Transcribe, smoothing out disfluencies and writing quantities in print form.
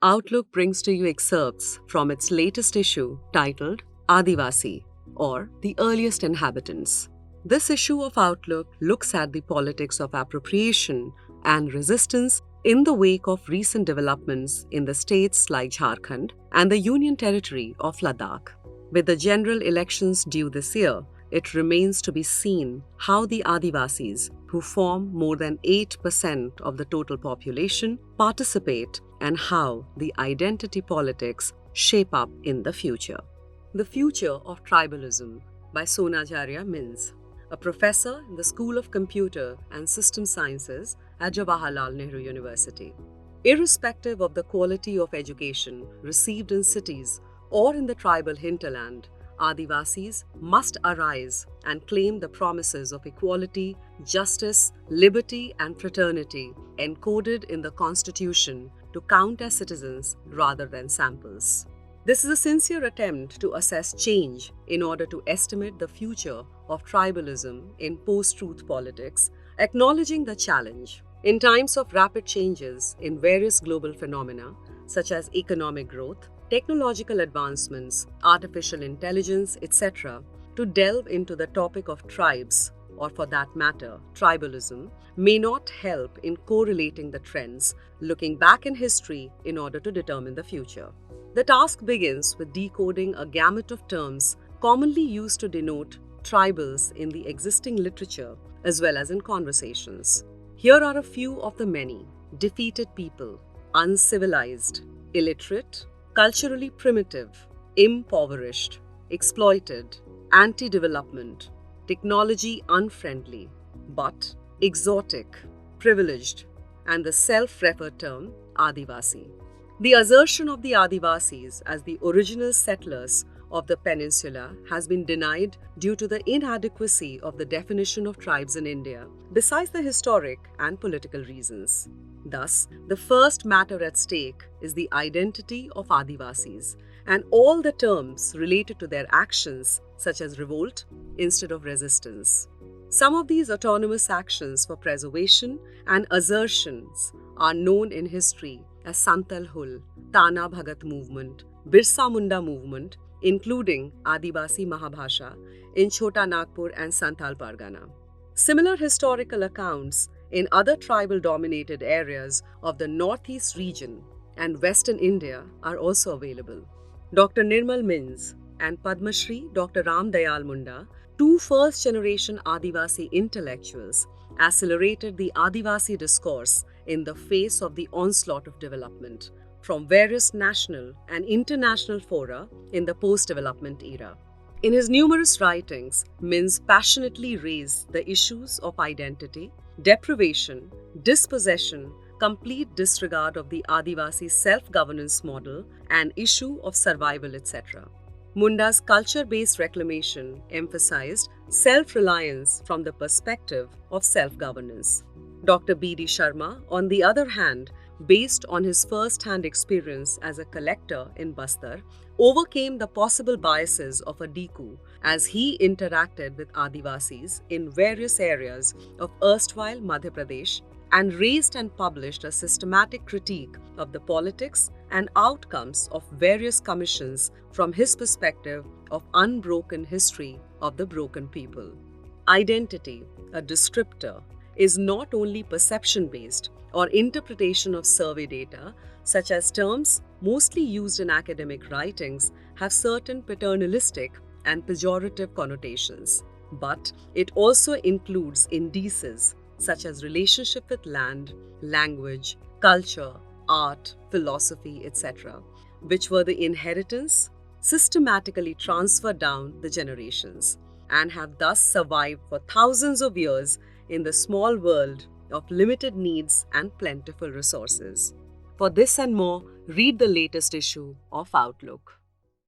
Outlook brings to you excerpts from its latest issue titled Adivasi, or the Earliest Inhabitants. This issue of Outlook looks at the politics of appropriation and resistance in the wake of recent developments in the states like Jharkhand and the Union Territory of Ladakh. With the general elections due this year, it remains to be seen how the Adivasis, who form more than 8% of the total population, participate and how the identity politics shape up in the future. The Future of Tribalism by Sonajharia Minz, a professor in the School of Computer and System Sciences at Jawaharlal Nehru University. Irrespective of the quality of education received in cities or in the tribal hinterland, Adivasis must arise and claim the promises of equality, justice, liberty, and fraternity encoded in the Constitution to count as citizens rather than samples. This is a sincere attempt to assess change in order to estimate the future of tribalism in post-truth politics, acknowledging the challenge. In times of rapid changes in various global phenomena, such as economic growth, technological advancements, artificial intelligence, etc., to delve into the topic of tribes, or for that matter, tribalism, may not help in correlating the trends, looking back in history in order to determine the future. The task begins with decoding a gamut of terms commonly used to denote tribals in the existing literature as well as in conversations. Here are a few of the many: defeated people, uncivilized, illiterate, culturally primitive, impoverished, exploited, anti-development, technology unfriendly, but exotic, privileged, and the self-referred term Adivasi. The assertion of the Adivasis as the original settlers of the peninsula has been denied due to the inadequacy of the definition of tribes in India, besides the historic and political reasons. Thus, the first matter at stake is the identity of Adivasis and all the terms related to their actions, such as revolt instead of resistance. Some of these autonomous actions for preservation and assertions are known in history as Santal Hul, Tana Bhagat movement, Birsa Munda movement, including Adivasi Mahabhasha in Chota Nagpur and Santhal Pargana. Similar historical accounts in other tribal-dominated areas of the Northeast region and Western India are also available. Dr. Nirmal Minz and Padma Shri Dr. Ram Dayal Munda, two first-generation Adivasi intellectuals, accelerated the Adivasi discourse in the face of the onslaught of development from various national and international fora in the post-development era. In his numerous writings, Minz passionately raised the issues of identity, deprivation, dispossession, complete disregard of the Adivasi self-governance model, and issue of survival, etc. Munda's culture-based reclamation emphasized self-reliance from the perspective of self-governance. Dr. B.D. Sharma, on the other hand, based on his first-hand experience as a collector in Bastar, overcame the possible biases of a Diku as he interacted with Adivasis in various areas of erstwhile Madhya Pradesh and raised and published a systematic critique of the politics and outcomes of various commissions from his perspective of unbroken history of the broken people. Identity, a descriptor, is not only perception-based or interpretation of survey data, such as terms mostly used in academic writings have certain paternalistic and pejorative connotations, but it also includes indices such as relationship with land, language, culture, art, philosophy, etc., which were the inheritance systematically transferred down the generations and have thus survived for thousands of years in the small world of limited needs and plentiful resources. For this and more, read the latest issue of Outlook.